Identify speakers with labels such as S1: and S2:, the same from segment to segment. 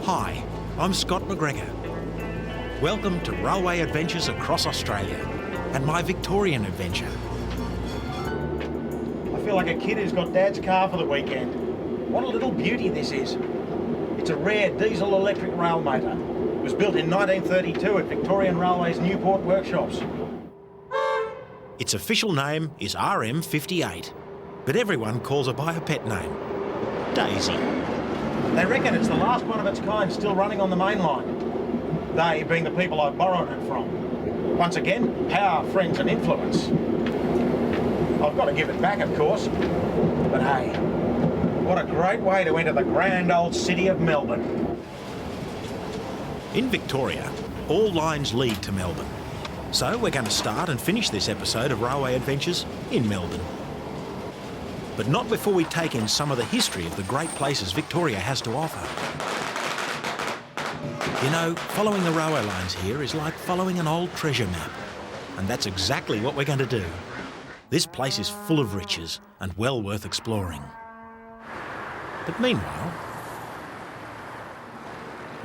S1: Hi, I'm Scott McGregor. Welcome to Railway Adventures across Australia and my Victorian adventure.
S2: I feel like a kid who's got Dad's car for the weekend. What a little beauty this is. It's a rare diesel electric rail motor. It was built in 1932 at Victorian Railway's Newport workshops.
S1: Its official name is RM58, but everyone calls her by her pet name, Daisy.
S2: They reckon it's the last one of its kind still running on the main line. They being the people I borrowed it from. Once again, power, friends and influence. I've got to give it back, of course. But hey, what a great way to enter the grand old city of Melbourne.
S1: In Victoria, all lines lead to Melbourne. So we're going to start and finish this episode of Railway Adventures in Melbourne. But not before we take in some of the history of the great places Victoria has to offer. You know, following the railway lines here is like following an old treasure map. And that's exactly what we're going to do. This place is full of riches and well worth exploring. But meanwhile,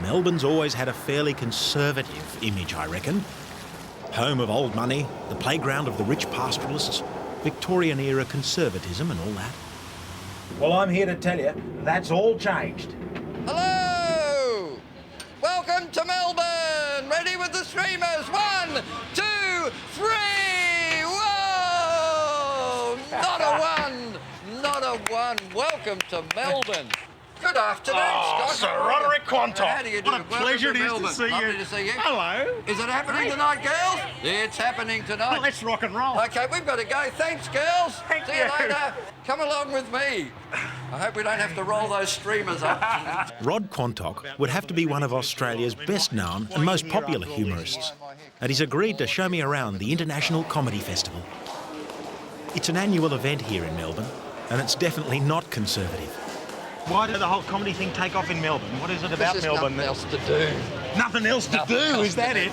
S1: Melbourne's always had a fairly conservative image, I reckon. Home of old money, the playground of the rich pastoralists, Victorian-era conservatism and all that.
S2: Well, I'm here to tell you, that's all changed.
S3: Hello! Welcome to Melbourne! Ready with the streamers? 1, 2, 3! Whoa! Not a one! Not a one! Welcome to Melbourne! Good afternoon, Scott.
S2: Sir Roderick Quantock.
S3: How do you do?
S2: What a pleasure it is to see you.
S3: Lovely to see you.
S2: Hello.
S3: Is it happening tonight, girls? It's happening tonight.
S2: Well, let's rock and roll.
S3: Okay, we've got to go. Thanks, girls.
S2: Thank
S3: See you
S2: you.
S3: later. Come along with me. I hope we don't have to roll those streamers up.
S1: Rod Quantock would have to be one of Australia's best known and most popular humorists, and he's agreed to show me around the International Comedy Festival. It's an annual event here in Melbourne, and it's definitely not conservative.
S2: Why did the whole comedy thing take off in Melbourne? What is it about
S3: There's
S2: Melbourne?
S3: nothing else to do.
S2: Nothing else to
S3: Nothing
S2: do,
S3: else
S2: is that
S3: to
S2: it?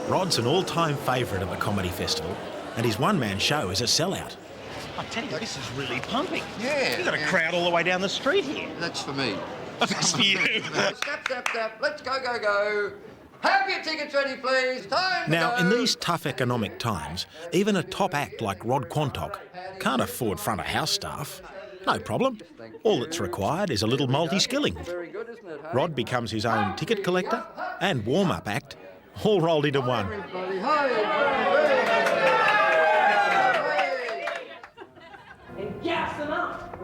S1: Rod's an all-time favourite at the comedy festival, and his one-man show is a sellout.
S2: I tell you, this is really pumping.
S3: Yeah.
S2: You've got a crowd all the way down the street here.
S3: That's for me.
S2: That's for you.
S3: Step, step, step. Let's go, go, go. Have your tickets ready, please. Time
S1: Now,
S3: to
S1: in
S3: go.
S1: these tough economic times, even a top act like Rod Quantock can't afford front-of-house staff. No problem. All that's required is a little multi-skilling.
S3: Very good, isn't it, hey?
S1: Rod becomes his own ticket collector and warm-up act, all rolled into one.
S3: Everybody, hey,
S4: And gas them up.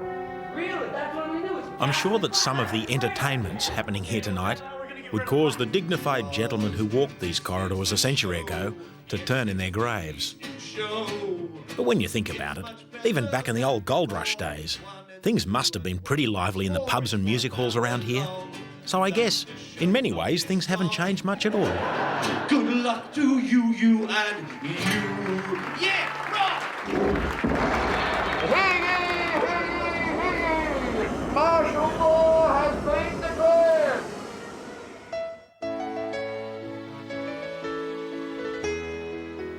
S4: Really, that's what we do.
S1: I'm sure that some of the entertainments happening here tonight would cause the dignified gentlemen who walked these corridors a century ago to turn in their graves. But when you think about it, even back in the old gold rush days, things must have been pretty lively in the pubs and music halls around here. So I guess, in many ways, things haven't changed much at all.
S5: Good luck to you, you and you. Yeah, rock!
S3: hey, martial law has been declared.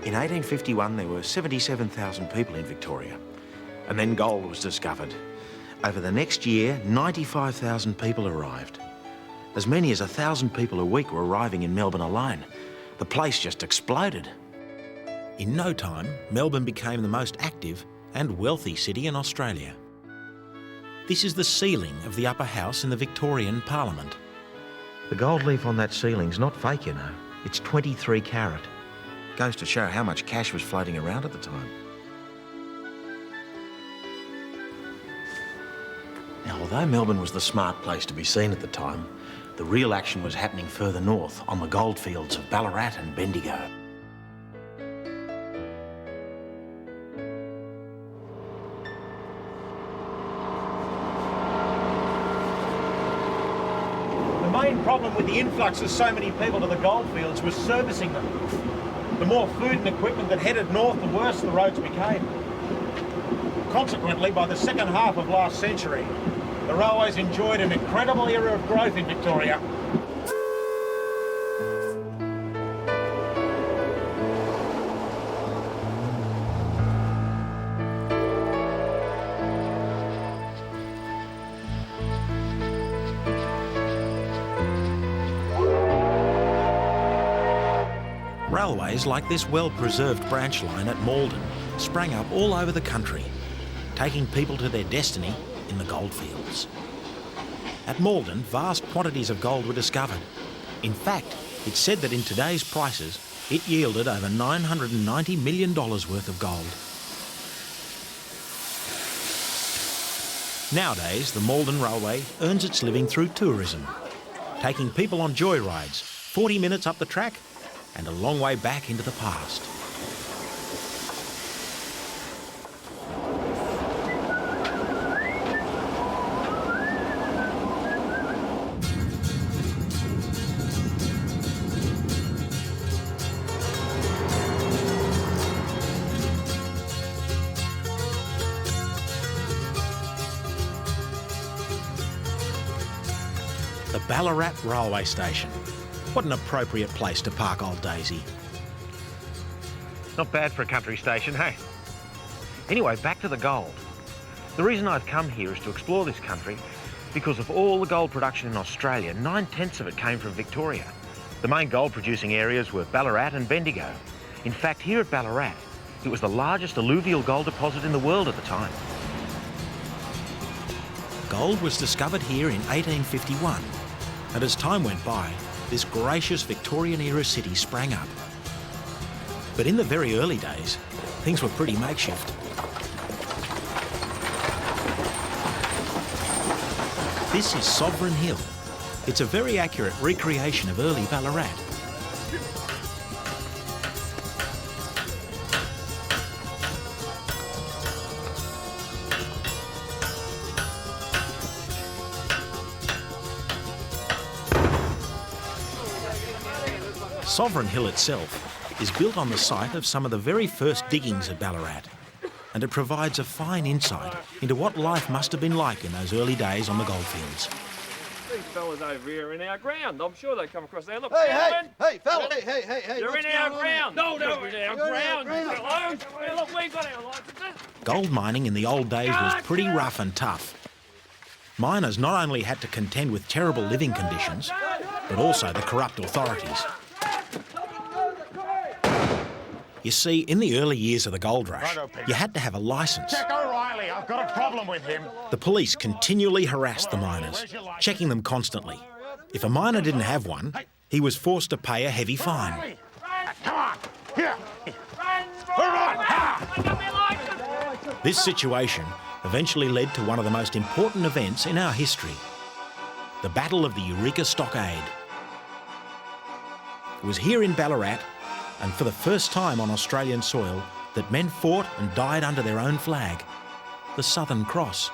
S1: In 1851, there were 77,000 people in Victoria, and then gold was discovered. Over the next year, 95,000 people arrived. As many as 1,000 people a week were arriving in Melbourne alone. The place just exploded. In no time, Melbourne became the most active and wealthy city in Australia. This is the ceiling of the upper house in the Victorian Parliament. The gold leaf on that ceiling's not fake, you know. It's 23 carat. Goes to show how much cash was floating around at the time. Now, although Melbourne was the smart place to be seen at the time, the real action was happening further north on the goldfields of Ballarat and Bendigo.
S2: The main problem with the influx of so many people to the goldfields was servicing them. The more food and equipment that headed north, the worse the roads became. Consequently, by the second half of last century, the railways enjoyed an incredible era of growth in Victoria.
S1: Railways like this well-preserved branch line at Malden sprang up all over the country, taking people to their destiny in the goldfields. At Malden, vast quantities of gold were discovered. In fact, it's said that in today's prices, it yielded over $990 million worth of gold. Nowadays, the Malden Railway earns its living through tourism, taking people on joyrides, 40 minutes up the track and a long way back into the past. The Ballarat Railway Station. What an appropriate place to park old Daisy. Not bad for a country station, hey? Anyway, back to the gold. The reason I've come here is to explore this country because of all the gold production in Australia, 9/10 of it came from Victoria. The main gold producing areas were Ballarat and Bendigo. In fact, here at Ballarat, it was the largest alluvial gold deposit in the world at the time. Gold was discovered here in 1851, and as time went by, this gracious Victorian-era city sprang up. But in the very early days, things were pretty makeshift. This is Sovereign Hill. It's a very accurate recreation of early Ballarat. Sovereign Hill itself is built on the site of some of the very first diggings at Ballarat, and it provides a fine insight into what life must have been like in those early days on the goldfields.
S6: These fellas over here are in our ground. I'm sure they come across there. Look,
S5: Hey, fella! Hey!
S6: you're in our ground. No, you're in our ground. Hello? Hey, look, we've got our licenses.
S1: Gold mining in the old days was pretty rough and tough. Miners not only had to contend with terrible living conditions, but also the corrupt authorities. You see, in the early years of the gold rush, you had to have a licence.
S2: Jack O'Reilly, I've got a problem with him.
S1: The police continually harassed the miners, checking them constantly. If a miner didn't have one, he was forced to pay a heavy fine.
S2: Come on, here.
S1: This situation eventually led to one of the most important events in our history, the Battle of the Eureka Stockade. It was here in Ballarat, and for the first time on Australian soil, that men fought and died under their own flag, the Southern Cross.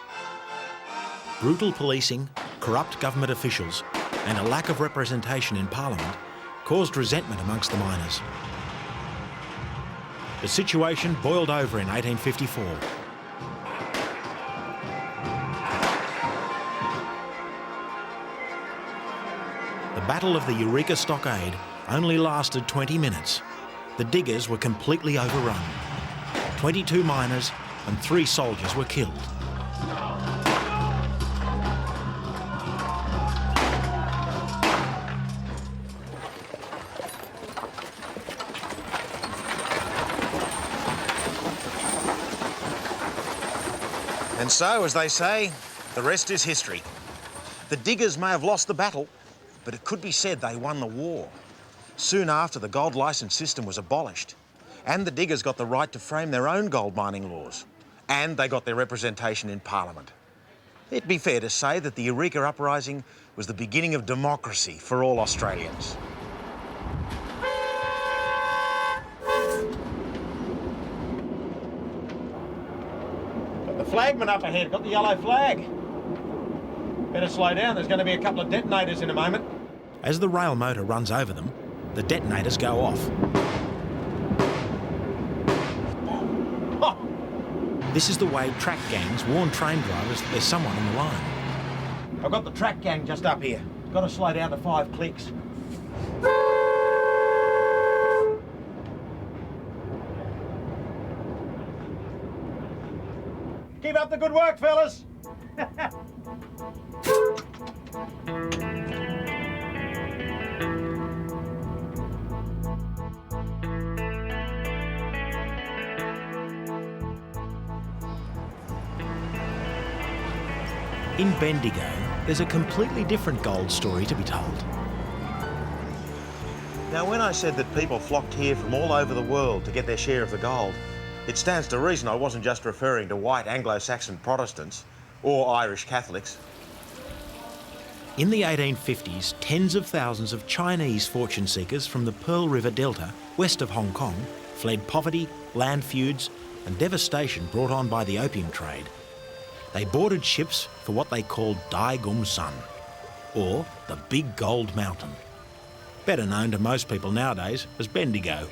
S1: Brutal policing, corrupt government officials, and a lack of representation in Parliament caused resentment amongst the miners. The situation boiled over in 1854. The Battle of the Eureka Stockade only lasted 20 minutes. The diggers were completely overrun. 22 miners and 3 soldiers were killed.
S2: And so, as they say, the rest is history. The diggers may have lost the battle,
S1: but it could be said they won the war. Soon after, the gold licence system was abolished, and the diggers got the right to frame their own gold mining laws, and they got their representation in Parliament. It'd be fair to say that the Eureka uprising was the beginning of democracy for all Australians.
S2: Got the flagman up ahead, got the yellow flag. Better slow down, there's going to be a couple of detonators in a moment.
S1: As the rail motor runs over them, the detonators go off.
S2: Oh,
S1: This is the way track gangs warn train drivers that there's someone on the line.
S2: I've got the track gang just up here. Got to slow down to 5 clicks. Keep up the good work, fellas.
S1: In Bendigo, there's a completely different gold story to be told. Now, when I said that people flocked here from all over the world to get their share of the gold, it stands to reason I wasn't just referring to white Anglo-Saxon Protestants or Irish Catholics. In the 1850s, tens of thousands of Chinese fortune seekers from the Pearl River Delta, west of Hong Kong, fled poverty, land feuds and devastation brought on by the opium trade. They boarded ships for what they called Dai Gum Sun, or the Big Gold Mountain, better known to most people nowadays as Bendigo.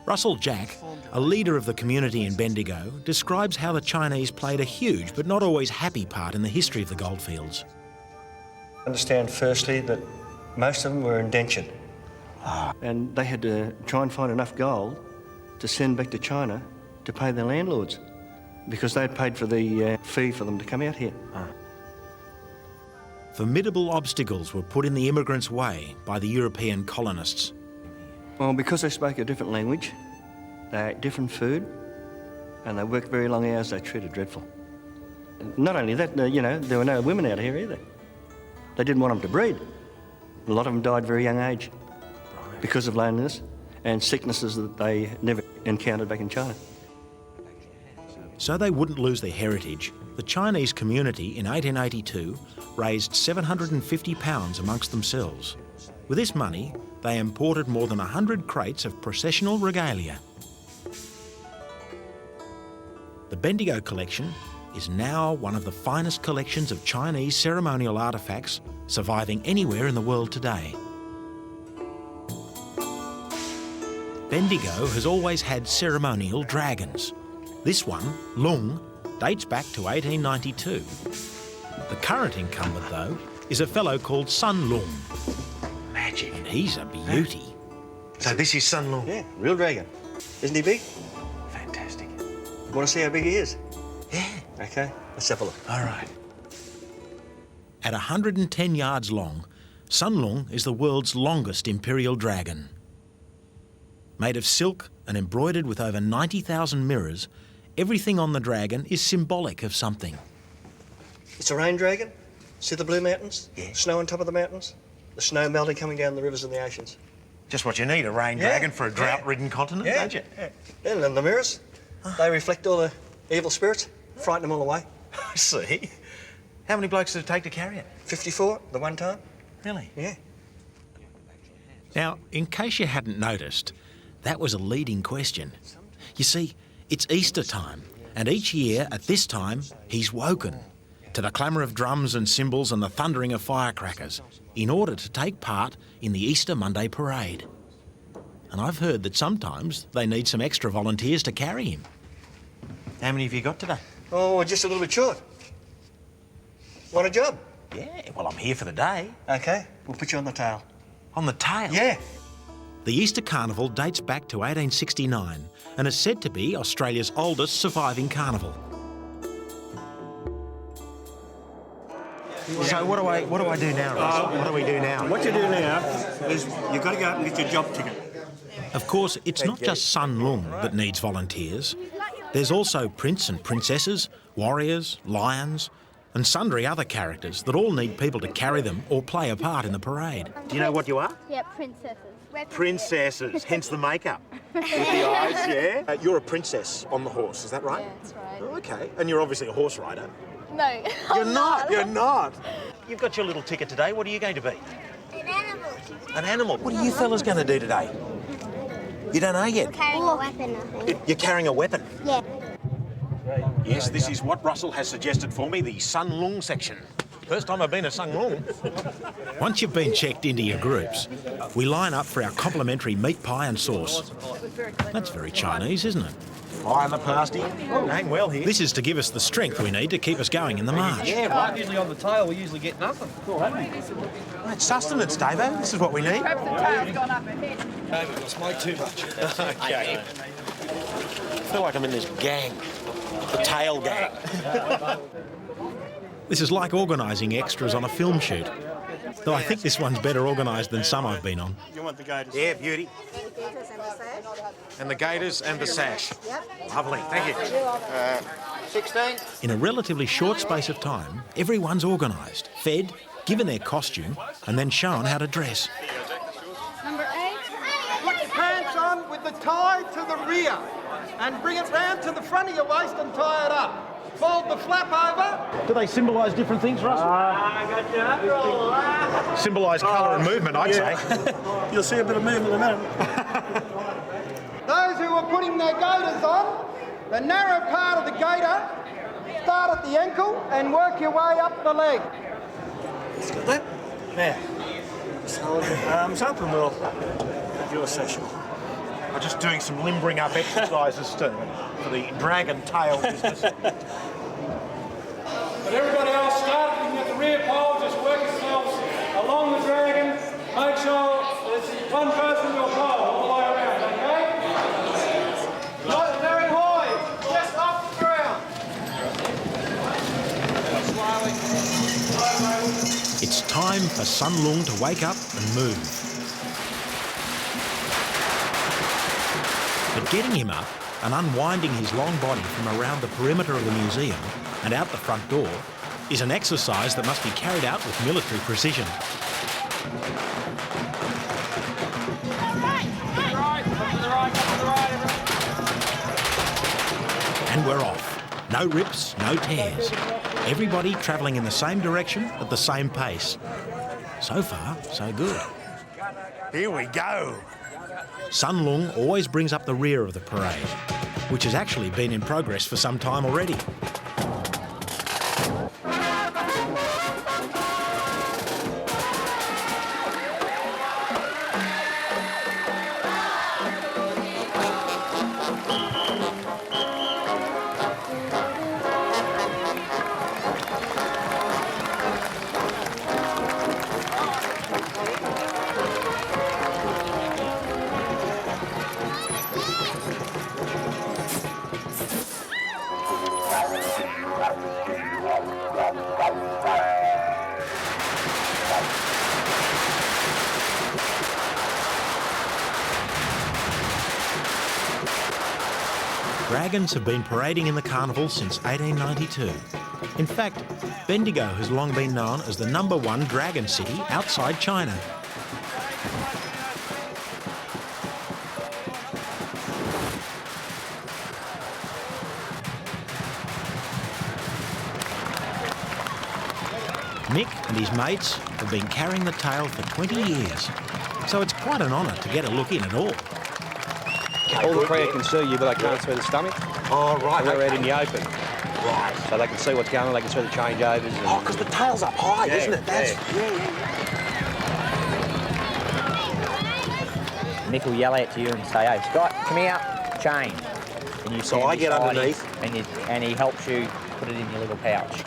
S1: Russell Jack, a leader of the community in Bendigo, describes how the Chinese played a huge but not always happy part in the history of the goldfields.
S7: Understand firstly that most of them were indentured. And they had to try and find enough gold to send back to China to pay their landlords, because they had paid for the fee for them to come out here.
S1: Formidable obstacles were put in the immigrants' way by the European colonists.
S7: Well, because they spoke a different language, they ate different food, and they worked very long hours, they treated dreadful. And not only that, you know, there were no women out here either. They didn't want them to breed. A lot of them died very young age because of loneliness and sicknesses that they never encountered back in China.
S1: So they wouldn't lose their heritage, the Chinese community in 1882 raised £750 amongst themselves. With this money, they imported more than 100 crates of processional regalia. The Bendigo collection is now one of the finest collections of Chinese ceremonial artefacts surviving anywhere in the world today. Bendigo has always had ceremonial dragons. This one, Lung, dates back to 1892. The current incumbent, though, is a fellow called Sun Lung.
S2: Magic.
S1: And he's a beauty.
S2: So this is Sun Lung.
S7: Yeah, real dragon. Isn't he big?
S2: Fantastic.
S7: Want to see how big he is?
S2: Yeah.
S7: Okay, let's have a look.
S2: All right.
S1: At 110 yards long, Sun Lung is the world's longest imperial dragon. Made of silk and embroidered with over 90,000 mirrors, everything on the dragon is symbolic of something.
S7: It's a rain dragon. See the blue mountains?
S2: Yeah.
S7: Snow on top of the mountains? The snow melting coming down the rivers and the oceans.
S2: Just what you need, a rain dragon for a drought-ridden continent, don't you?
S7: Yeah. And then the mirrors, they reflect all the evil spirits, frighten them all away.
S2: I see. How many blokes does it take to carry it?
S7: 54, the one time.
S2: Really?
S7: Yeah.
S1: Now, in case you hadn't noticed, that was a leading question. You see, it's Easter time, and each year at this time, he's woken to the clamour of drums and cymbals and the thundering of firecrackers in order to take part in the Easter Monday parade. And I've heard that sometimes they need some extra volunteers to carry him.
S2: How many have you got today?
S7: Oh, we're just a little bit short. Want a job?
S2: Yeah, well, I'm here for the day.
S7: Okay, we'll put you on the tail.
S2: On the tail?
S7: Yeah.
S1: The Easter Carnival dates back to 1869 and is said to be Australia's oldest surviving carnival.
S2: So what do I do now, Russ? What do we do now?
S7: What you do now is you've got to go out and get your job ticket.
S1: Of course, it's not just Sun Lung that needs volunteers. There's also prince and princesses, warriors, lions, and sundry other characters that all need people to carry them or play a part in the parade. Do you know what you are?
S8: Yeah, princesses.
S1: Princesses, hence the makeup. With the eyes, yeah. You're a princess on the horse, is that right?
S8: Yeah, that's right.
S1: Oh, okay, and you're obviously a horse rider.
S8: No,
S1: You're not, you're not. You've got your little ticket today. What are you going to be?
S8: An animal.
S1: An animal. What are you fellas going to do today? You don't know yet?
S8: Carrying a weapon, I think.
S1: You're carrying a weapon?
S8: Yeah.
S1: Yes, this is what Russell has suggested for me, the Sun Lung section. First time I've been to Sun Lung. Once you've been checked into your groups, we line up for our complimentary meat pie and sauce. That's very Chinese, isn't it?
S2: Pie in the pasty. Hang well here.
S1: This is to give us the strength we need to keep us going in the march.
S2: Yeah, right.
S6: Usually on the tail, we usually get nothing.
S1: It's sustenance, Davo. This is what we need.
S4: Perhaps the tail's gone up ahead.
S6: David, I smoke too much.
S1: Okay. I feel like I'm in this gang. The tail gang. This is like organising extras on a film shoot. Though I think this one's better organised than some I've been on.
S5: You want the gators?
S1: Yeah, beauty.
S2: And the gaiters and the sash.
S8: Yep.
S1: Lovely, thank you.
S8: 16.
S1: In a relatively short space of time, everyone's organised, fed, given their costume, and then shown how to dress.
S8: Number 8.
S9: Put your pants on with the tie to the rear and bring it round to the front of your waist and tie it up. Fold the flap over.
S2: Do they symbolise different things, Russell? Symbolise colour and movement, I'd say.
S5: You'll see a bit of movement in a minute.
S9: Those who are putting their gaiters on, the narrow part of the gaiter, start at the ankle and work your way up the leg.
S5: Yeah. Something will have your session.
S2: I'm just doing some limbering up exercises too for the dragon tail business.
S10: But everybody else start looking at the rear pole, just work yourselves along the dragon, make sure there's one person to a pole all the way around, okay? Not very high, just off the ground. Slowly.
S1: It's time for Sun Lung to wake up and move. But getting him up and unwinding his long body from around the perimeter of the museum and out the front door is an exercise that must be carried out with military precision. And we're off. No rips, no tears. Everybody travelling in the same direction at the same pace. So far, so good. Here we go. Sun Lung always brings up the rear of the parade, which has actually been in progress for some time already. Dragons have been parading in the carnival since 1892. In fact, Bendigo has long been known as the #1 dragon city outside China. Mick and his mates have been carrying the tail for 20 years, so it's quite an honour to get a look in at all.
S11: All the crowd can see you, but they can't see the stomach.
S1: Oh, right.
S11: We're out in the open.
S1: Right.
S11: So they can see what's going on, they can see the changeovers.
S1: Oh, because the tail's up high, isn't it? That's,
S12: Nick will yell out to you and say, "Hey, Scott, come here, change." And you
S1: So I get underneath.
S12: And he helps you put it in your little pouch.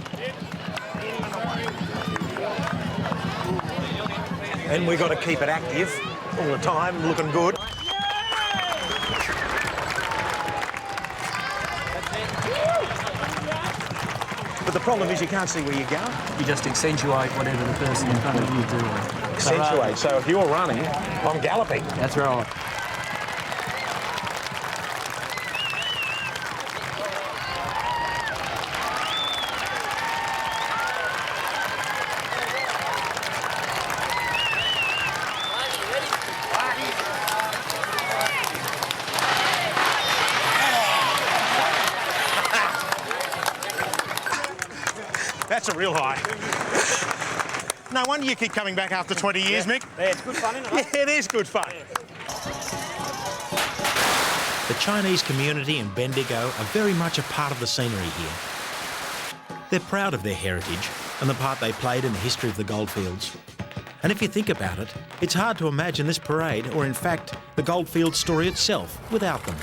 S2: And we've got to keep it active all the time, looking good. But the problem is you can't see where you're going.
S13: You just accentuate whatever the person in front of you is doing.
S2: Accentuate. So if you're running, I'm galloping.
S13: That's right.
S2: That's a real high. No wonder you keep coming back after 20 years, Mick.
S11: Yeah, it's good fun, isn't it?
S2: Yeah, it is good fun.
S1: The Chinese community in Bendigo are very much a part of the scenery here. They're proud of their heritage and the part they played in the history of the goldfields. And if you think about it, it's hard to imagine this parade, or in fact, the goldfields story itself, without them.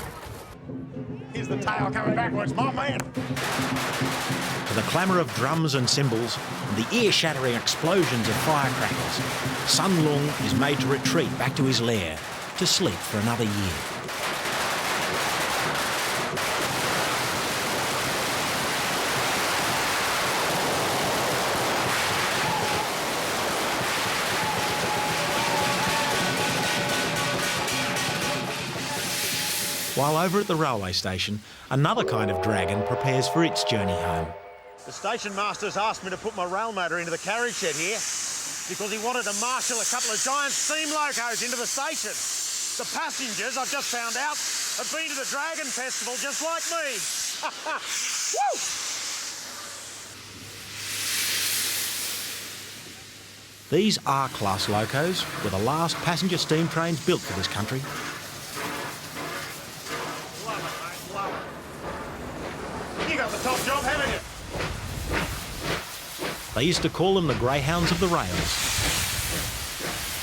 S2: Here's the tail coming backwards, my man.
S1: To the clamour of drums and cymbals and the ear-shattering explosions of firecrackers, Sun Lung is made to retreat back to his lair, to sleep for another year. While over at the railway station, another kind of dragon prepares for its journey home.
S2: The station master's asked me to put my rail motor into the carriage shed here because he wanted to marshal a couple of giant steam locos into the station. The passengers, I've just found out, have been to the Dragon Festival just like me. Woo!
S1: These R-class locos were the last passenger steam trains built for this country.
S2: You got the top job, haven't you?
S1: They used to call them the greyhounds of the rails.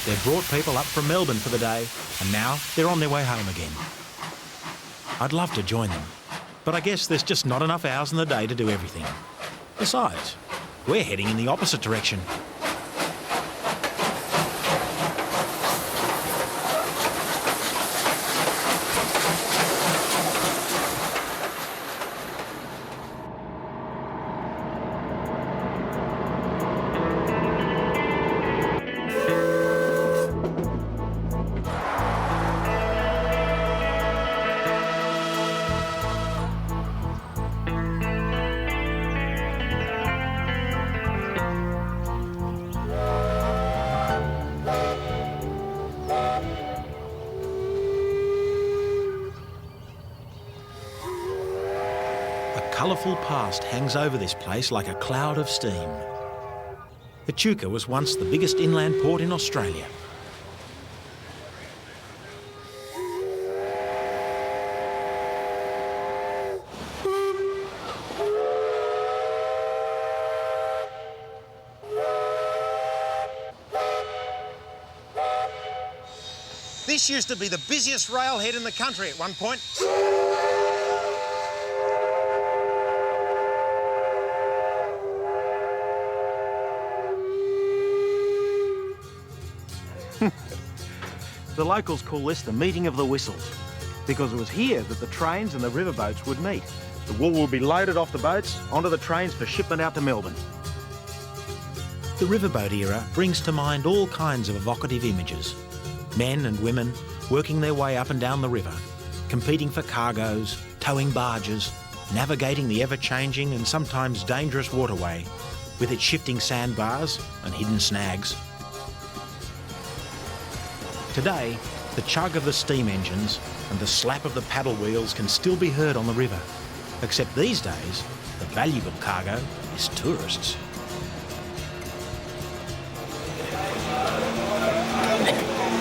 S1: They've brought people up from Melbourne for the day, and now they're on their way home again. I'd love to join them, but I guess there's just not enough hours in the day to do everything. Besides, we're heading in the opposite direction. Colourful past hangs over this place like a cloud of steam. Echuca was once the biggest inland port in Australia.
S2: This used to be the busiest railhead in the country at one point.
S1: The locals call this the meeting of the whistles, because it was here that the trains and the riverboats would meet. The wool would be loaded off the boats onto the trains for shipment out to Melbourne. The riverboat era brings to mind all kinds of evocative images. Men and women working their way up and down the river, competing for cargoes, towing barges, navigating the ever-changing and sometimes dangerous waterway with its shifting sandbars and hidden snags. Today, the chug of the steam engines and the slap of the paddle wheels can still be heard on the river, except these days, the valuable cargo is tourists.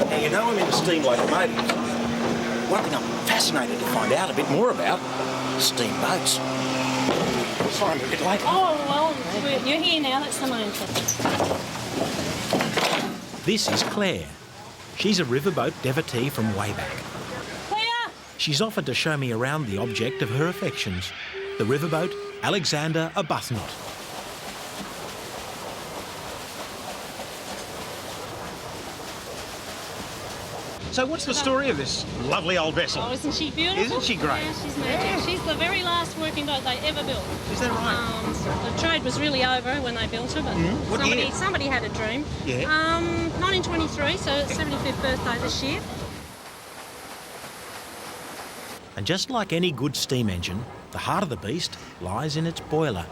S1: Now, you know I'm into steam locomotives. One thing I'm fascinated to find out a bit more about, steamboats. Sorry, I'm a bit late.
S14: Oh, well, you're here now, that's the main thing.
S1: This is Claire. She's a riverboat devotee from way back.
S14: Claire!
S1: She's offered to show me around the object of her affections, the riverboat Alexander Arbuthnot.
S2: So what's the story of this lovely old vessel?
S14: Oh, isn't she beautiful?
S2: Isn't she great?
S14: Yeah, she's magic. Yeah. She's the very last working boat they ever built.
S2: Is that right?
S14: The trade was really over when they built her, but somebody had a dream.
S2: Yeah.
S14: 1923, so it's 75th birthday this year.
S1: And just like any good steam engine, the heart of the beast lies in its boiler.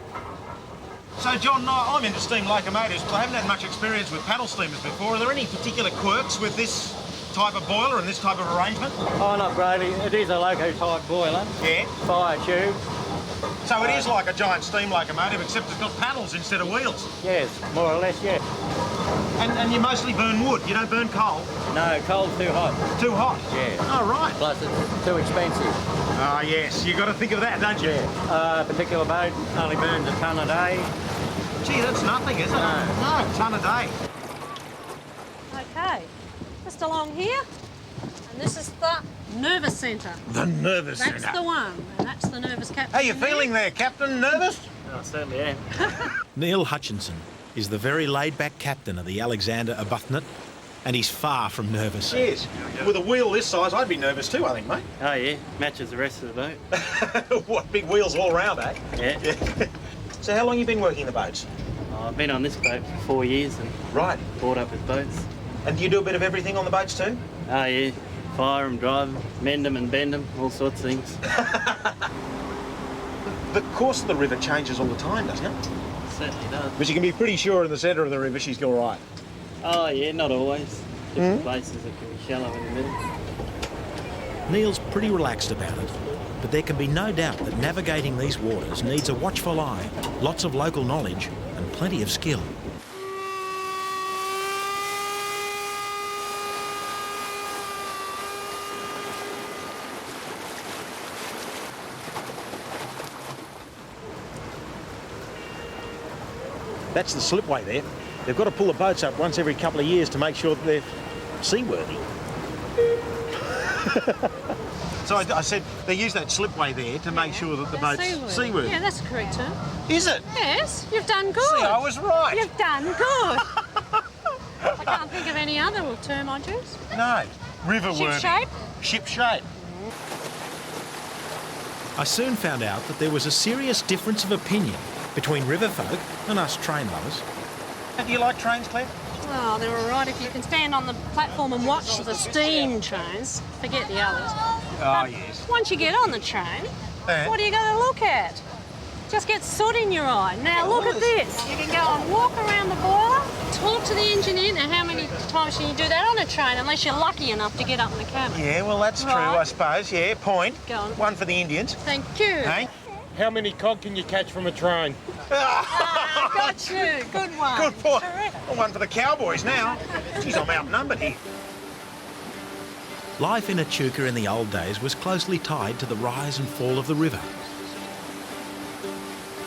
S2: So, John, I'm into steam locomotives, but I haven't had much experience with paddle steamers before. Are there any particular quirks with this type of boiler and this type of arrangement?
S15: Oh, not really. It is a loco-type boiler.
S2: Yeah.
S15: Fire tube.
S2: So it is like a giant steam locomotive, except it's got paddles instead of wheels.
S7: Yes, more or less, yeah.
S2: And you mostly burn wood, you don't burn coal?
S7: No, coal's too hot.
S2: Too hot?
S7: Yeah.
S2: Oh, right.
S12: Plus it's too expensive.
S2: Ah, yes, you've got to think of that, don't you?
S7: Yeah. Particular boat only burns a tonne a day.
S2: Gee, that's nothing, is it? No, a tonne a day.
S14: Okay, just along here, and this is the nervous centre.
S2: The nervous centre.
S14: That's the one, and that's the nervous captain.
S2: How you feeling there, Captain? Nervous?
S7: Oh, I certainly am.
S1: Neil Hutchinson is the very laid-back captain of the Alexander Arbuthnot, and he's far from nervous.
S2: Yes. With a wheel this size, I'd be nervous too, I think, mate.
S7: Oh, yeah. Matches the rest of the boat.
S2: What, big wheels all round, eh?
S7: Yeah.
S2: So how long you been working the boats?
S7: Oh, I've been on this boat for 4 years and
S2: Right.
S7: brought up with boats.
S2: And do you do a bit of everything on the boats too?
S7: Oh, yeah. Fire them, drive them, mend them and bend them, all sorts of things.
S2: The course of the river changes all the time, doesn't it?
S7: Certainly does.
S2: But you can be pretty sure in the centre of the river she's all right.
S7: Oh, yeah, not always. Different places it can be shallow in the middle.
S1: Neil's pretty relaxed about it, but there can be no doubt that navigating these waters needs a watchful eye, lots of local knowledge and plenty of skill.
S2: That's the slipway there. They've got to pull the boats up once every couple of years to make sure that they're seaworthy. So I said they use that slipway there to make sure that the boat's seaworthy.
S14: Yeah, that's the correct term.
S2: Is it?
S14: Yes, you've done good.
S2: See, I was right.
S14: You've done good. I can't think of any other term I'd use.
S2: No. River
S14: Ship
S2: worthy.
S14: shape?
S2: Ship shape.
S1: I soon found out that there was a serious difference of opinion between river folk and us train lovers.
S2: And do you like trains, Claire?
S14: Oh, they're all right if you can stand on the platform and watch the steam trains. Forget the others.
S2: Oh, yes.
S14: Once you get on the train, what are you going to look at? Just get soot in your eye. Now look at this. You can go and walk around the boiler, talk to the engineer. Now how many times can you do that on a train unless you're lucky enough to get up in the cabin?
S2: Yeah, well, that's true, I suppose. Yeah, point.
S14: Go on.
S2: One for the Indians.
S14: Thank you.
S2: Hey?
S10: How many cod can you catch from a train?
S14: Got you. Good one.
S2: Good point.
S14: Correct.
S2: Well, one for the cowboys now. Geez, I'm outnumbered here.
S1: Life in Echuca in the old days was closely tied to the rise and fall of the river.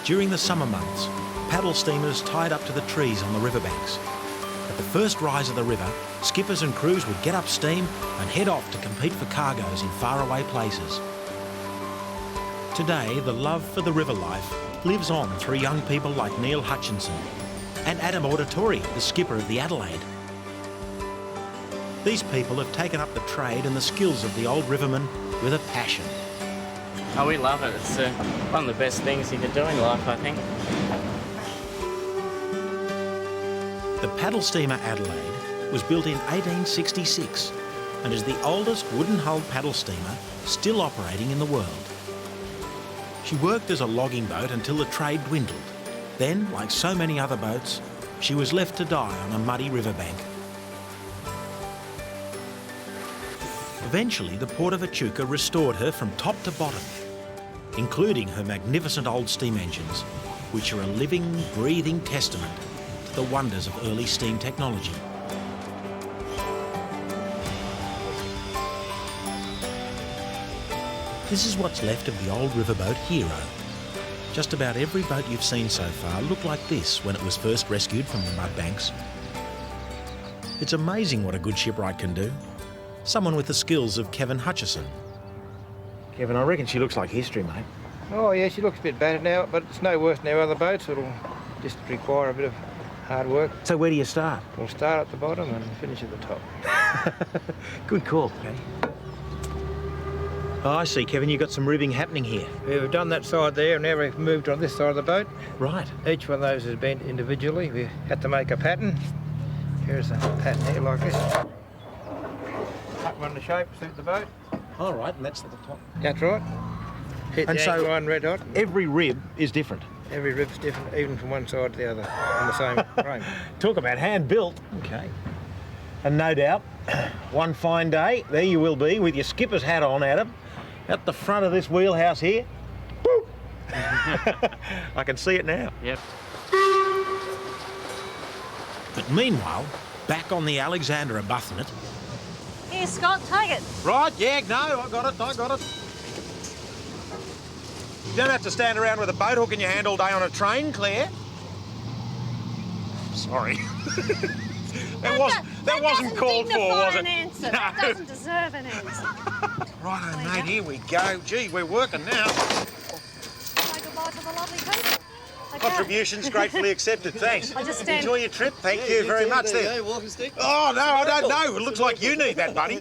S1: During the summer months, paddle steamers tied up to the trees on the riverbanks. At the first rise of the river, skippers and crews would get up steam and head off to compete for cargoes in faraway places. Today, the love for the river life lives on through young people like Neil Hutchinson and Adam Auditori, the skipper of the Adelaide. These people have taken up the trade and the skills of the old rivermen with a passion.
S15: Oh, we love it. It's one of the best things you can do in life, I think.
S1: The paddle steamer Adelaide was built in 1866 and is the oldest wooden-hulled paddle steamer still operating in the world. She worked as a logging boat until the trade dwindled. Then, like so many other boats, she was left to die on a muddy riverbank. Eventually, the Port of Echuca restored her from top to bottom, including her magnificent old steam engines, which are a living, breathing testament to the wonders of early steam technology. This is what's left of the old riverboat Hero. Just about every boat you've seen so far looked like this when it was first rescued from the mudbanks. It's amazing what a good shipwright can do. Someone with the skills of Kevin Hutchison.
S2: Kevin, I reckon she looks like history, mate.
S16: Oh, yeah, she looks a bit battered now, but it's no worse than our other boats. It'll just require a bit of hard work.
S2: So where do you start?
S16: We'll start at the bottom and finish at the top.
S2: Good call, okay. Oh, I see, Kevin, you've got some ribbing happening here.
S16: We've done that side there, and now we've moved on this side of the boat.
S2: Right.
S16: Each one of those is bent individually. We had to make a pattern. Here's a pattern here like this. Cut one to shape, suit the boat.
S2: All right, and that's at the top.
S16: That's right. Hit
S2: And
S16: the
S2: so
S16: anchor line red hot.
S2: Every rib is different.
S16: Every rib's different, even from one side to the other, on the same frame.
S2: Talk about hand-built. Okay. And no doubt, one fine day, there you will be with your skipper's hat on, Adam, at the front of this wheelhouse here. Boop! I can see it now.
S15: Yep.
S1: But meanwhile, back on the Alexander Arbuthnot,
S14: Here, Scott, take it.
S2: Right, yeah, no, I got it. You don't have to stand around with a boat hook in your hand all day on a train, Claire. Sorry. that wasn't called for, was it?
S14: An answer. That doesn't deserve an answer.
S2: Righto, mate, here we go. Gee, we're working now.
S14: Say goodbye to the lovely people. Okay.
S2: Contributions gratefully accepted, thanks.
S14: I just stand...
S2: Enjoy your trip, thank you very much. There.
S5: Walking stick.
S2: Oh, no, I don't know. It looks like you need that, buddy.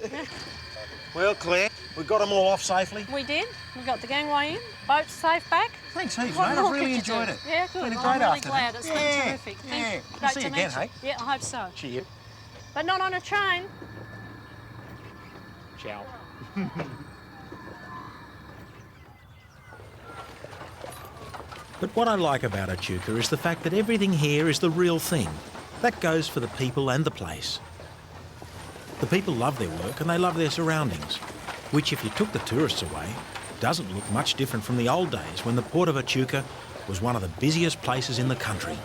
S2: Well, Claire, we got them all off safely.
S14: We did. We got the gangway in. Boat safe back.
S2: Thanks heaps,
S14: What
S2: mate.
S14: more
S2: I've really
S14: could you
S2: enjoyed
S14: do?
S2: it.
S14: Yeah, good.
S2: Been a
S14: Well,
S2: great
S14: I'm really
S2: afternoon.
S14: glad. It's been terrific.
S2: Yeah.
S14: Thank you.
S2: We'll
S14: Great
S2: see
S14: to
S2: you
S14: meet
S2: again,
S14: you.
S2: hey?
S14: Yeah, I hope so.
S2: Cheers.
S14: But not on a train.
S2: Ciao.
S1: But what I like about Echuca is the fact that everything here is the real thing. That goes for the people and the place. The people love their work and they love their surroundings, which if you took the tourists away, doesn't look much different from the old days when the port of Echuca was one of the busiest places in the country.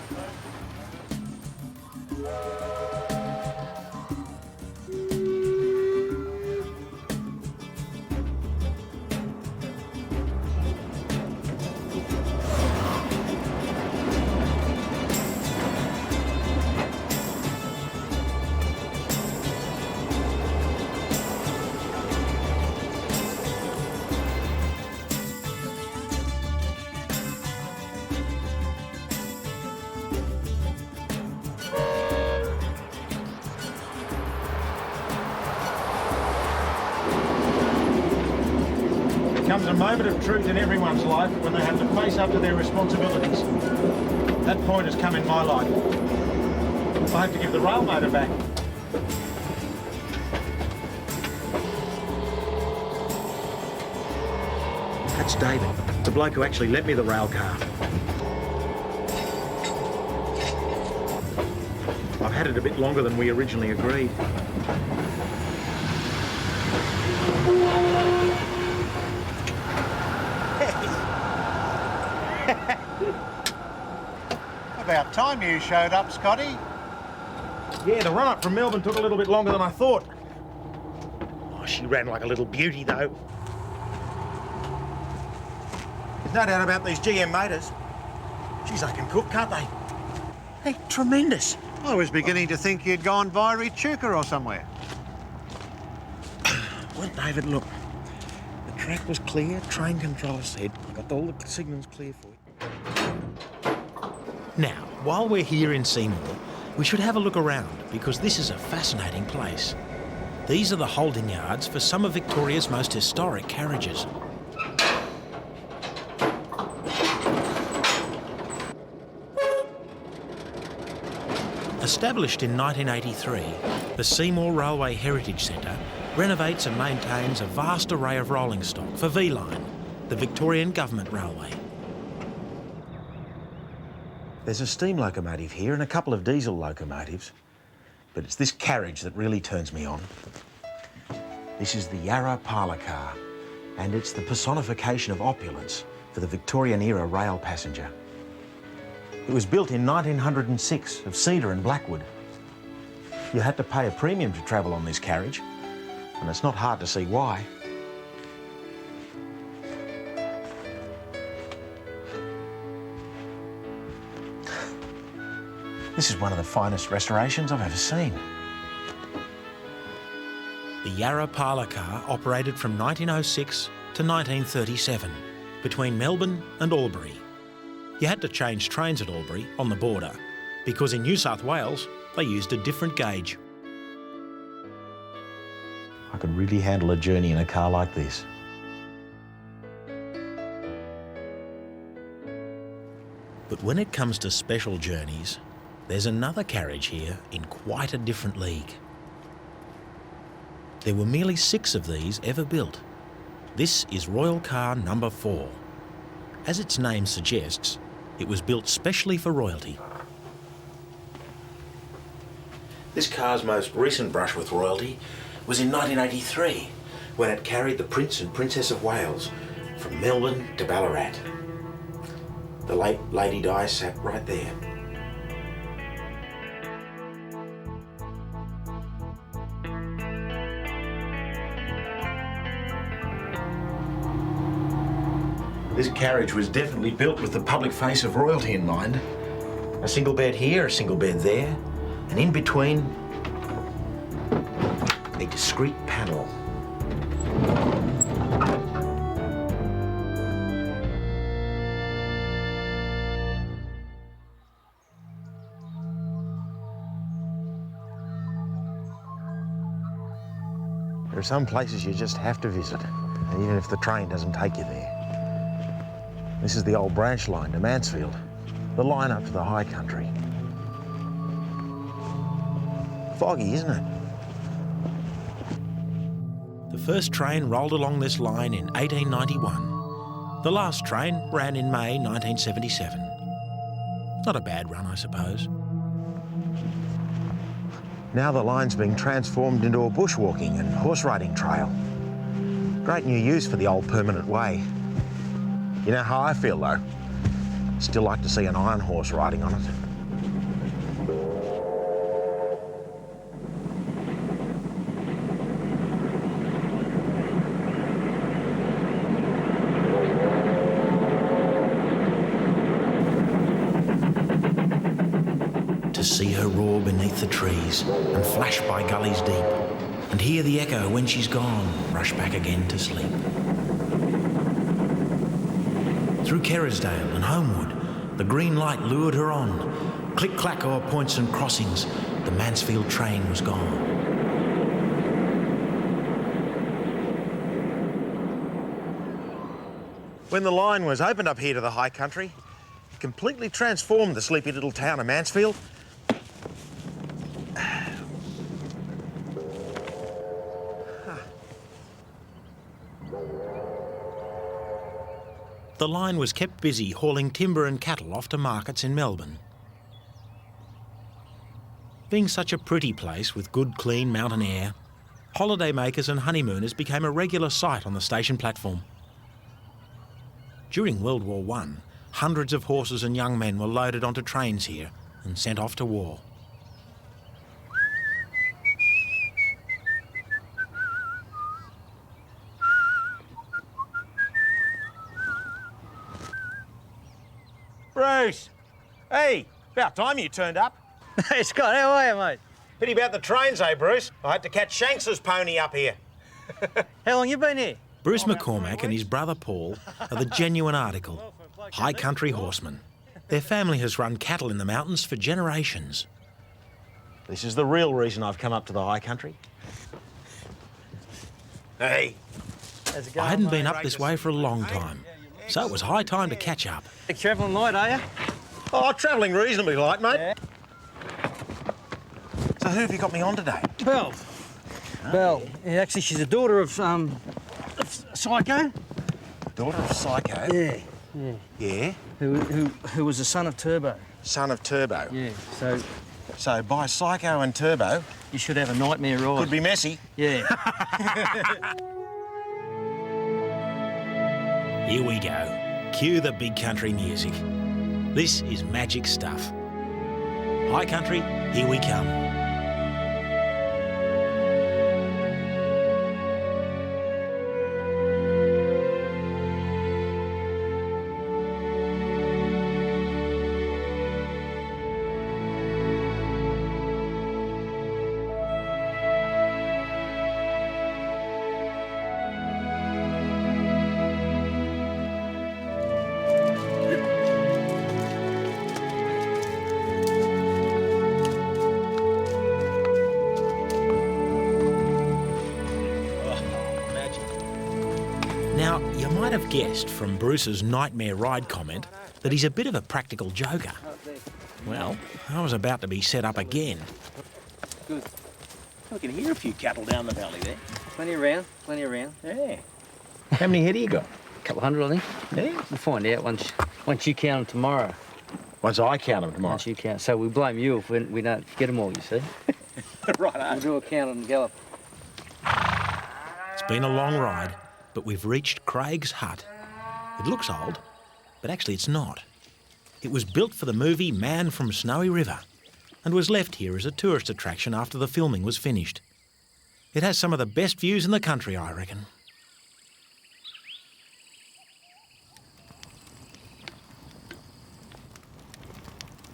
S2: Comes a moment of truth in everyone's life when they have to face up to their responsibilities. That point has come in my life. I have to give the rail motor back.
S1: That's David, the bloke who actually lent me the rail car. I've had it a bit longer than we originally agreed.
S9: About time you showed up, Scotty.
S2: Yeah, the run-up from Melbourne took a little bit longer than I thought. Oh, she ran like a little beauty, though. There's no doubt about these GM motors. Geez, they can cook, can't they? They're tremendous.
S9: I was beginning to think you'd gone via Echuca or somewhere.
S2: Well, David, look. The track was clear, train controller said. I got all the signals clear for you.
S1: Now, while we're here in Seymour, we should have a look around because this is a fascinating place. These are the holding yards for some of Victoria's most historic carriages. Established in 1983, the Seymour Railway Heritage Centre renovates and maintains a vast array of rolling stock for V-Line, the Victorian Government Railway.
S2: There's a steam locomotive here and a couple of diesel locomotives, but it's this carriage that really turns me on. This is the Yarra parlour car, and it's the personification of opulence for the Victorian-era rail passenger. It was built in 1906 of cedar and blackwood. You had to pay a premium to travel on this carriage, and it's not hard to see why. This is one of the finest restorations I've ever seen.
S1: The Yarra parlour car operated from 1906 to 1937 between Melbourne and Albury. You had to change trains at Albury on the border because in New South Wales they used a different gauge.
S2: I could really handle a journey in a car like this.
S1: But when it comes to special journeys, there's another carriage here in quite a different league. There were merely 6 of these ever built. This is Royal Car number 4. As its name suggests, it was built specially for royalty. This car's most recent brush with royalty was in 1983, when it carried the Prince and Princess of Wales from Melbourne to Ballarat. The late Lady Di sat right there. This carriage was definitely built with the public face of royalty in mind. A single bed here, a single bed there, and in between, a discreet panel. There are some places you just have to visit, even if the train doesn't take you there. This is the old branch line to Mansfield, the line up to the high country. Foggy, isn't it? The first train rolled along this line in 1891. The last train ran in May 1977. Not a bad run, I suppose. Now the line's being transformed into a bushwalking and horse riding trail. Great new use for the old permanent way. You know how I feel, though? Still like to see an iron horse riding on it. To see her roar beneath the trees and flash by gullies deep, and hear the echo when she's gone, rush back again to sleep. Through Kerrisdale and Homewood, the green light lured her on. Click-clack o'er points and crossings, the Mansfield train was gone. When the line was opened up here to the high country, it completely transformed the sleepy little town of Mansfield. The line was kept busy hauling timber and cattle off to markets in Melbourne. Being such a pretty place with good, clean mountain air, holidaymakers and honeymooners became a regular sight on the station platform. During World War I, hundreds of horses and young men were loaded onto trains here and sent off to war.
S2: Bruce! Hey, about time you turned up.
S16: Hey, Scott, how are you, mate?
S2: Pity about the trains, eh, Bruce? I had to catch Shanks's pony up here.
S16: How long you been here?
S1: Bruce McCormack and his brother Paul are the genuine article, high country horsemen. Their family has run cattle in the mountains for generations. This is the real reason I've come up to the high country. Hey.
S16: How's it going,
S1: I hadn't been
S16: mate?
S1: up this way for a long time, so it was high time to catch up.
S16: You travelling light, are you?
S2: Oh, travelling reasonably light, mate.
S16: Yeah.
S2: So who have you got me on today?
S16: Belle. Belle. Yeah, actually, she's a daughter of Psycho.
S2: Daughter of Psycho?
S16: Yeah. Yeah.
S2: Yeah?
S16: Who was the son of Turbo.
S2: Son of Turbo?
S16: Yeah,
S2: So by Psycho and Turbo...
S16: You should have a nightmare ride.
S2: Could be messy.
S16: Yeah.
S1: Here we go. Cue the big country music. This is magic stuff. High country, here we come. Now, you might have guessed from Bruce's nightmare ride comment that he's a bit of a practical joker. Well, I was about to be set up again.
S17: Good. I can hear a few cattle down the valley there.
S16: Plenty around,
S17: Yeah.
S2: How many head have you got?
S16: A couple hundred, I think.
S2: Yeah?
S16: We'll find out once you count them tomorrow.
S2: Once I count them tomorrow?
S16: Once you count. So we blame you if we don't get them all, you see.
S17: Right,
S16: We'll do a count and gallop.
S1: It's been a long ride, but we've reached Craig's hut. It looks old, but actually it's not. It was built for the movie Man from Snowy River and was left here as a tourist attraction after the filming was finished. It has some of the best views in the country, I reckon.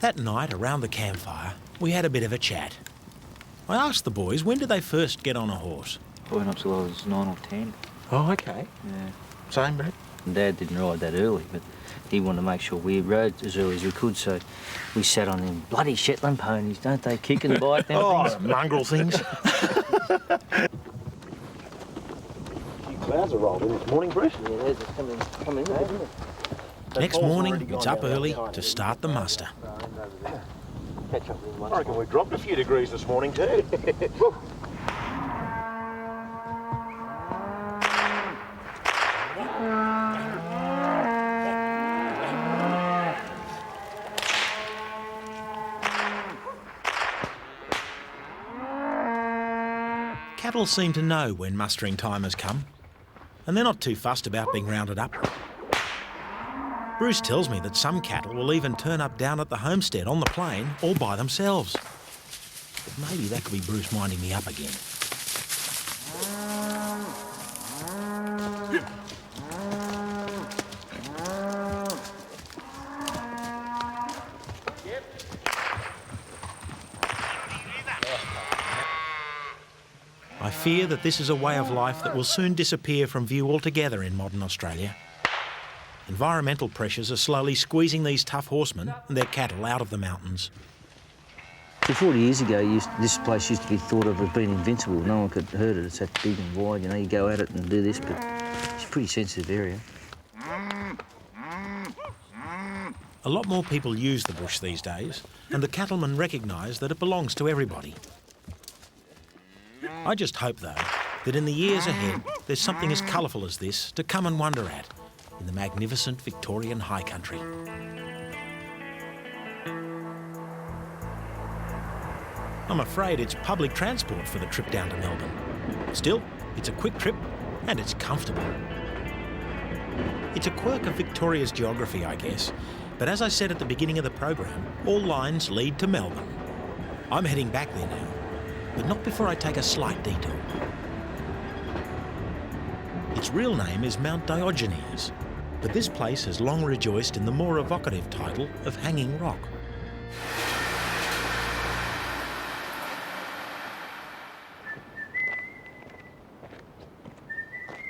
S1: That night, around the campfire, we had a bit of a chat. I asked the boys when did they first get on a horse.
S18: Probably not till I was 9 or 10.
S1: Oh, okay.
S18: Yeah.
S1: Same, Brad?
S18: Dad didn't ride that early, but he wanted to make sure we rode as early as we could, so we sat on them bloody Shetland ponies, don't they? Kick and bite them things.
S1: Mongrel things.
S2: Clouds are rolled in this morning, Bruce.
S18: Yeah, there's come in there, isn't it?
S1: Next morning, it's up early to start the muster.
S18: Catch up with
S2: I reckon we dropped a few degrees this morning too.
S1: Cattle seem to know when mustering time has come, and they're not too fussed about being rounded up. Bruce tells me that some cattle will even turn up down at the homestead on the plain all by themselves. But maybe that could be Bruce winding me up again. I fear that this is a way of life that will soon disappear from view altogether in modern Australia. Environmental pressures are slowly squeezing these tough horsemen and their cattle out of the mountains.
S18: 40 years ago, this place used to be thought of as being invincible. No one could hurt it. It's that big and wide, you know, you go at it and do this, but it's a pretty sensitive area.
S1: A lot more people use the bush these days, and the cattlemen recognise that it belongs to everybody. I just hope, though, that in the years ahead, there's something as colourful as this to come and wonder at in the magnificent Victorian high country. I'm afraid it's public transport for the trip down to Melbourne. Still, it's a quick trip and it's comfortable. It's a quirk of Victoria's geography, I guess, but as I said at the beginning of the program, all lines lead to Melbourne. I'm heading back there now, but not before I take a slight detour. Its real name is Mount Diogenes, but this place has long rejoiced in the more evocative title of Hanging Rock.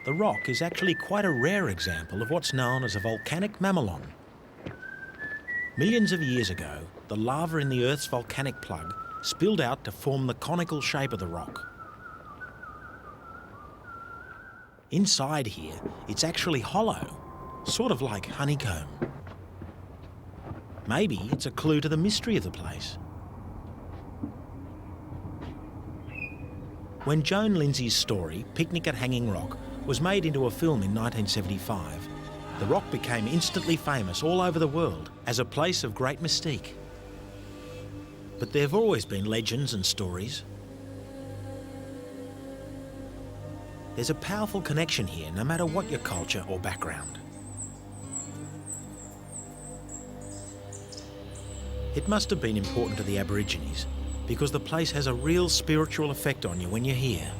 S1: The rock is actually quite a rare example of what's known as a volcanic mamelon. Millions of years ago, the lava in the Earth's volcanic plug spilled out to form the conical shape of the rock. Inside here, it's actually hollow, sort of like honeycomb. Maybe it's a clue to the mystery of the place. When Joan Lindsay's story, Picnic at Hanging Rock, was made into a film in 1975, the rock became instantly famous all over the world as a place of great mystique. But there have always been legends and stories. There's a powerful connection here, no matter what your culture or background. It must have been important to the Aborigines because the place has a real spiritual effect on you when you're here.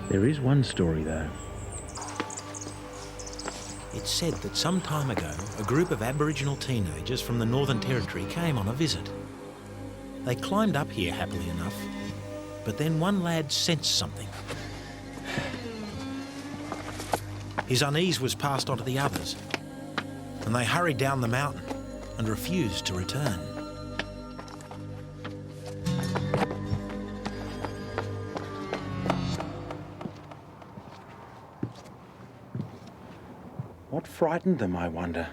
S1: There is one story, though. It's said that some time ago, a group of Aboriginal teenagers from the Northern Territory came on a visit. They climbed up here happily enough, but then one lad sensed something. His unease was passed on to the others, and they hurried down the mountain and refused to return.
S2: What frightened them, I wonder?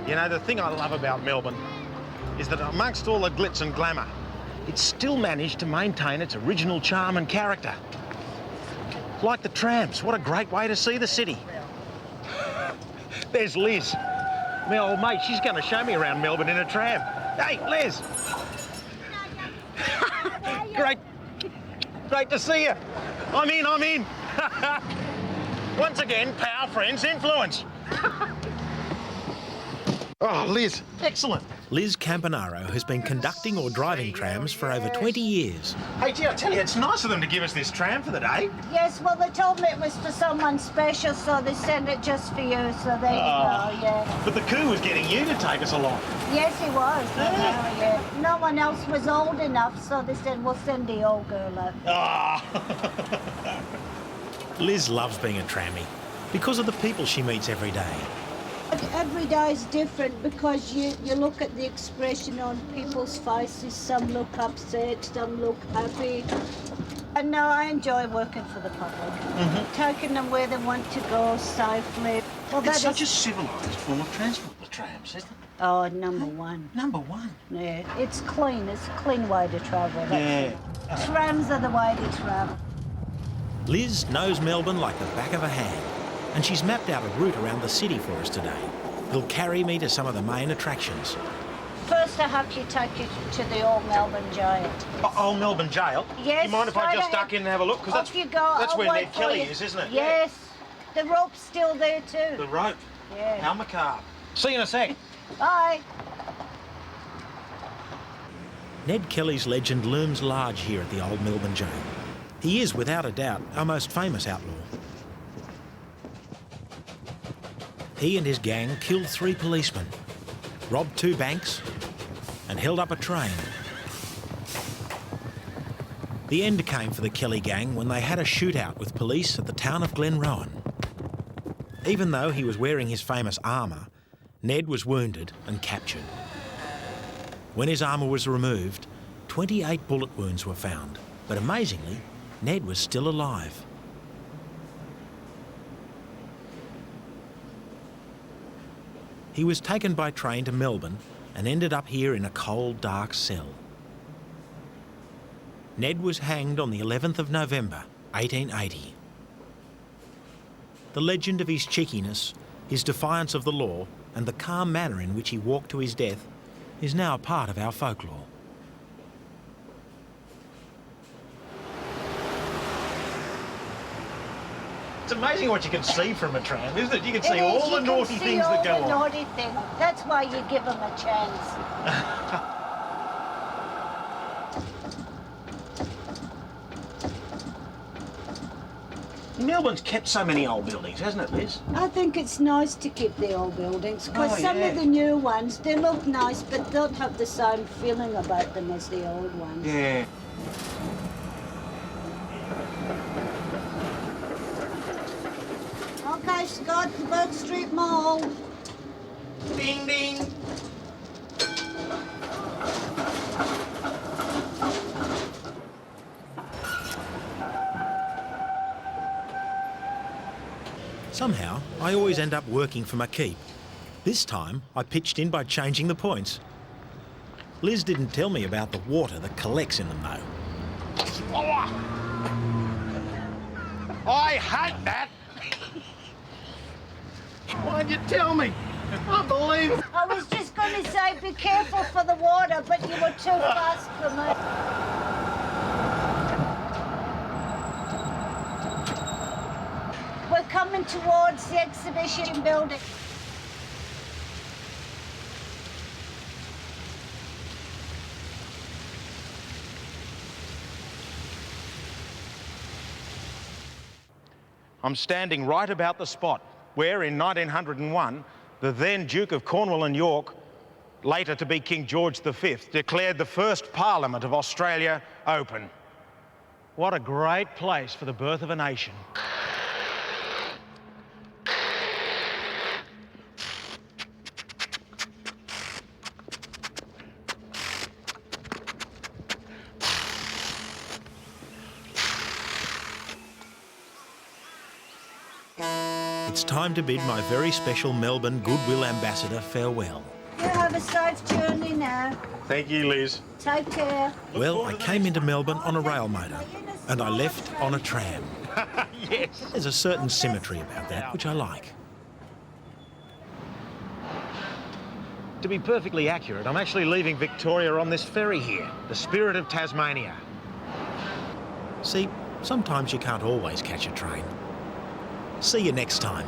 S2: You know, the thing I love about Melbourne is that amongst all the glitz and glamour, it's still managed to maintain its original charm and character. Like the trams, what a great way to see the city. There's Liz, my old mate. She's going to show me around Melbourne in a tram. Hey, Liz. Great to see you. I'm in. Once again, power, friends, influence. Oh, Liz, excellent.
S1: Liz Campanaro has been conducting or driving trams for over 20 years.
S2: Hey, gee, I tell you, it's nice of them to give us this tram for the day.
S19: Yes, well, they told me it was for someone special, so they sent it just for you, so there you go, yeah.
S2: But the coup was getting you to take us along.
S19: Yes, he was. Yeah. No one else was old enough, so they said, we'll send the old girl up.
S1: Liz loves being a trammy because of the people she meets every day.
S19: Every day is different because you look at the expression on people's faces. Some look upset, some look happy. And no, I enjoy working for the public. Taking them where they want to go safely. Well,
S2: it's such a civilised form of transport, the trams, isn't it?
S19: Oh, number one.
S2: Number one?
S19: Yeah, it's clean. It's a clean way to travel.
S2: Yeah.
S19: Trams are the way to travel.
S1: Liz knows Melbourne like the back of her hand, and she's mapped out a route around the city for us today. It'll carry me to some of the main attractions.
S19: First, I have to take you to the Old Melbourne Jail.
S2: Old Melbourne Jail?
S19: Yes.
S2: Do you mind if I just duck in and have a look? Because that's where Ned Kelly is, isn't it?
S19: Yes. The rope's still there too.
S2: The rope?
S19: Yeah.
S2: How macabre. See you in a sec.
S19: Bye.
S1: Ned Kelly's legend looms large here at the Old Melbourne Jail. He is, without a doubt, our most famous outlaw. He and his gang killed 3 policemen, robbed 2 banks, and held up a train. The end came for the Kelly gang when they had a shootout with police at the town of Glenrowan. Even though he was wearing his famous armour, Ned was wounded and captured. When his armour was removed, 28 bullet wounds were found, but amazingly, Ned was still alive. He was taken by train to Melbourne and ended up here in a cold, dark cell. Ned was hanged on the 11th of November, 1880. The legend of his cheekiness, his defiance of the law, and the calm manner in which he walked to his death is now a part of our folklore.
S2: It's amazing what you can see from a tram, isn't it? You can see all the naughty things that go on.
S19: Naughty things. That's why you give them a chance.
S2: Melbourne's kept so many old buildings, hasn't it, Liz?
S19: I think it's nice to keep the old buildings because some of the new ones, they look nice but don't have the same feeling about them as the old ones.
S2: Yeah.
S19: Okay, Scott, the Boat Street Mall.
S2: Ding, ding.
S1: Somehow, I always end up working for my keep. This time, I pitched in by changing the points. Liz didn't tell me about the water that collects in them, though.
S2: I hate that. Why'd you tell me? Unbelievable.
S19: I was just going to say be careful for the water, but you were too fast for me. We're coming towards the exhibition building.
S2: I'm standing right about the spot where, in 1901, the then Duke of Cornwall and York, later to be King George V, declared the first Parliament of Australia open. What a great place for the birth of a nation.
S1: It's time to bid my very special Melbourne Goodwill Ambassador farewell.
S19: You have a safe journey now.
S2: Thank you, Liz.
S19: Take care.
S1: Well, I came into Melbourne on a rail motor and I left on a tram.
S2: Yes.
S1: There's a certain symmetry about that, which I like.
S2: To be perfectly accurate, I'm actually leaving Victoria on this ferry here, the Spirit of Tasmania.
S1: See, sometimes you can't always catch a train. See you next time.